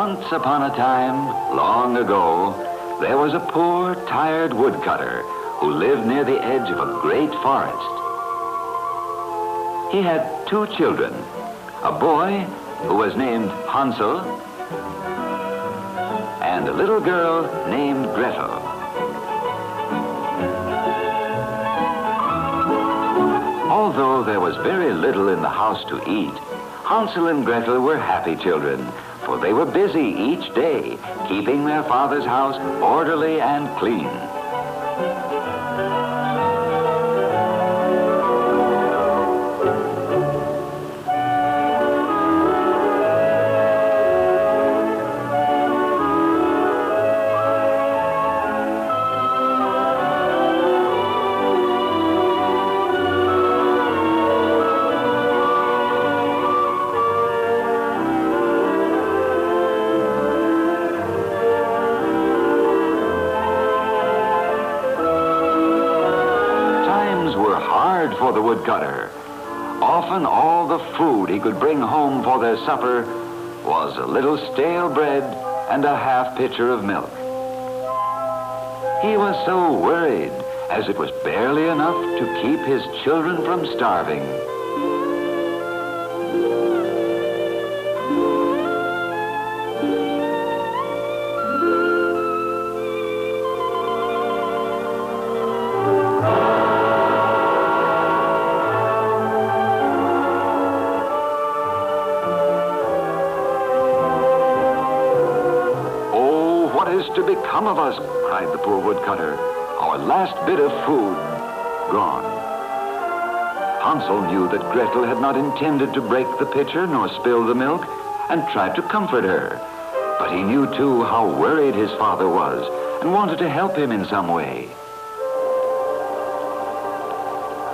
Once upon a time, long ago, there was a poor, tired woodcutter who lived near the edge of a great forest. He had two children, a boy who was named Hansel and a little girl named Gretel. Although there was very little in the house to eat, Hansel and Gretel were happy children, for they were busy each day, keeping their father's house orderly and clean. For the woodcutter. Often all the food he could bring home for their supper was a little stale bread and a half pitcher of milk. He was so worried, as it was barely enough to keep his children from starving. What is to become of us? Cried the poor woodcutter. Our last bit of food gone. Hansel knew that Gretel had not intended to break the pitcher nor spill the milk, and tried to comfort her. But he knew too how worried his father was and wanted to help him in some way.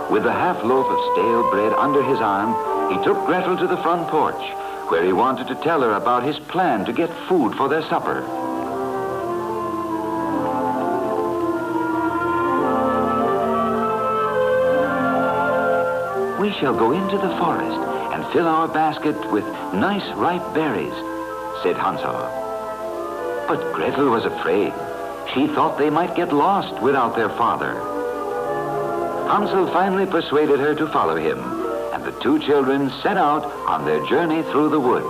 With the half loaf of stale bread under his arm, he took Gretel to the front porch, where he wanted to tell her about his plan to get food for their supper. We shall go into the forest and fill our basket with nice ripe berries, said Hansel. But Gretel was afraid. She thought they might get lost without their father. Hansel finally persuaded her to follow him, and the two children set out on their journey through the wood.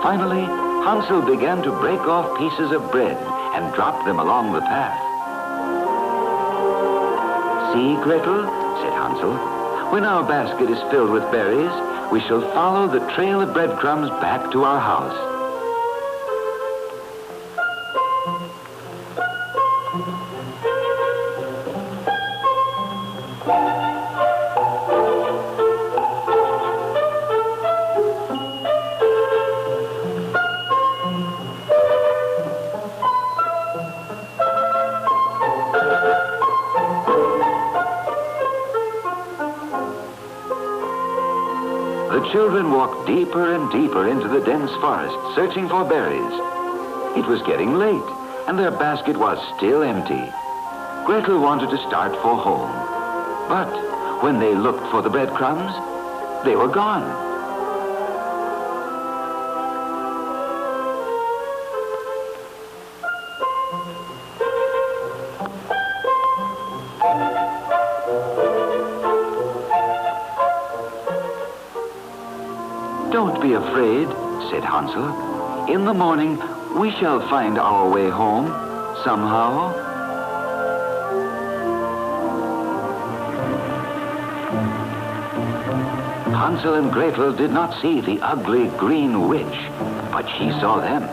Finally, Hansel began to break off pieces of bread and drop them along the path. See, Gretel, said Hansel, when our basket is filled with berries, we shall follow the trail of breadcrumbs back to our house. The children walked deeper and deeper into the dense forest, searching for berries. It was getting late, and their basket was still empty. Gretel wanted to start for home. But when they looked for the breadcrumbs, they were gone. Don't be afraid, said Hansel. In the morning, we shall find our way home, somehow. Hansel and Gretel did not see the ugly green witch, but she saw them.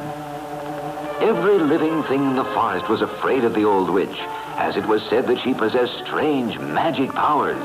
Every living thing in the forest was afraid of the old witch, as it was said that she possessed strange magic powers.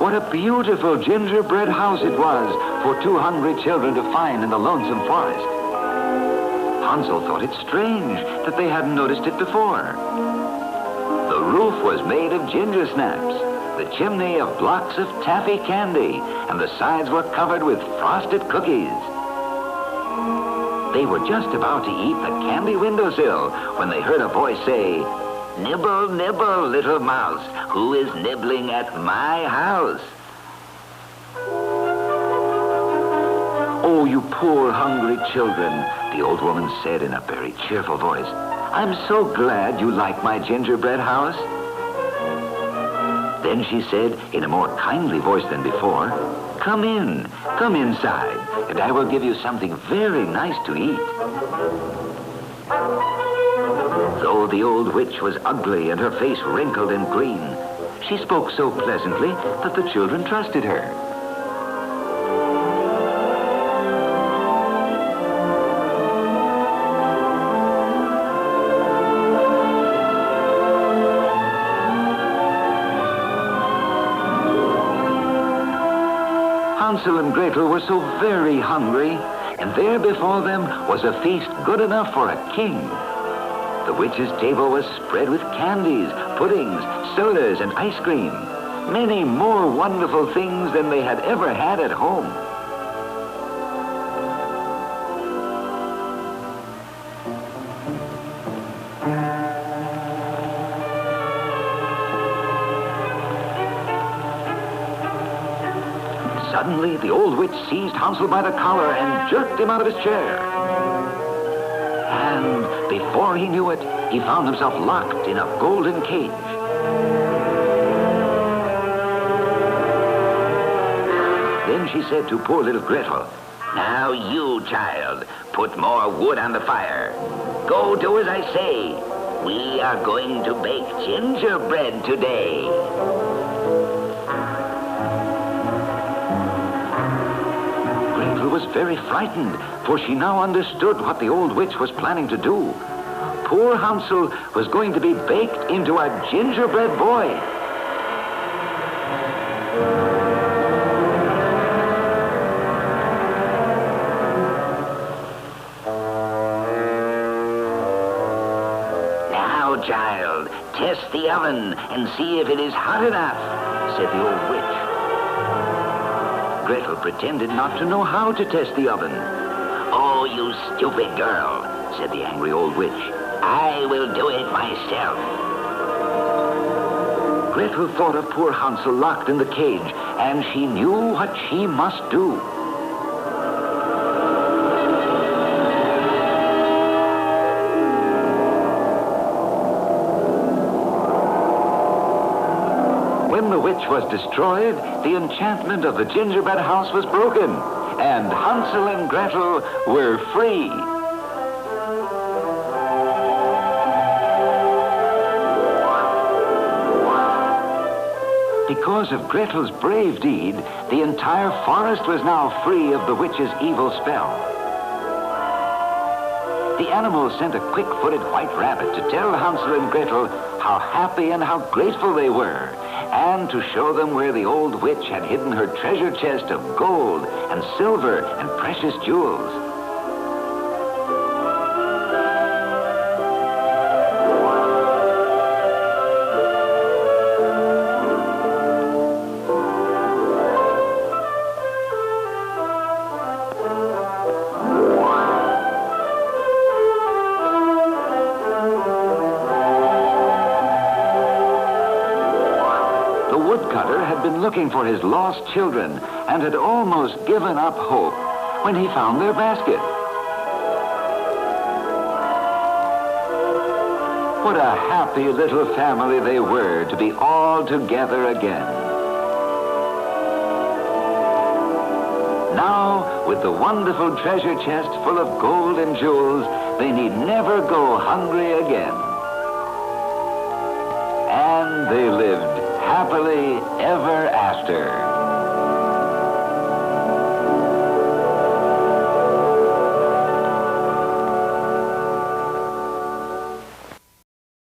What a beautiful gingerbread house it was for two hungry children to find in the lonesome forest. Hansel thought it strange that they hadn't noticed it before. The roof was made of ginger snaps, the chimney of blocks of taffy candy, and the sides were covered with frosted cookies. They were just about to eat the candy windowsill when they heard a voice say, "Nibble, nibble, little mouse, who is nibbling at my house?" "Oh, you poor hungry children," the old woman said in a very cheerful voice. "I'm so glad you like my gingerbread house." Then she said in a more kindly voice than before, come inside, and I will give you something very nice to eat." Though the old witch was ugly and her face wrinkled and green, she spoke so pleasantly that the children trusted her. Hansel and Gretel were so very hungry, and there before them was a feast good enough for a king. The witch's table was spread with candies, puddings, sodas, and ice cream. Many more wonderful things than they had ever had at home. Suddenly, the old witch seized Hansel by the collar and jerked him out of his chair. And before he knew it, he found himself locked in a golden cage. Then she said to poor little Gretel, "Now you, child, put more wood on the fire. Go do as I say. We are going to bake gingerbread today." Was very frightened, for she now understood what the old witch was planning to do. Poor Hansel was going to be baked into a gingerbread boy. "Now, child, test the oven and see if it is hot enough," said the old witch. Gretel pretended not to know how to test the oven. "Oh, you stupid girl," said the angry old witch. "I will do it myself." Gretel thought of poor Hansel locked in the cage, and she knew what she must do. When the witch was destroyed, the enchantment of the gingerbread house was broken, and Hansel and Gretel were free. Because of Gretel's brave deed, the entire forest was now free of the witch's evil spell. The animals sent a quick-footed white rabbit to tell Hansel and Gretel how happy and how grateful they were, and to show them where the old witch had hidden her treasure chest of gold and silver and precious jewels. Looking for his lost children and had almost given up hope when he found their basket. What a happy little family they were to be all together again. Now, with the wonderful treasure chest full of gold and jewels, they need never go hungry again. And they lived happily ever after.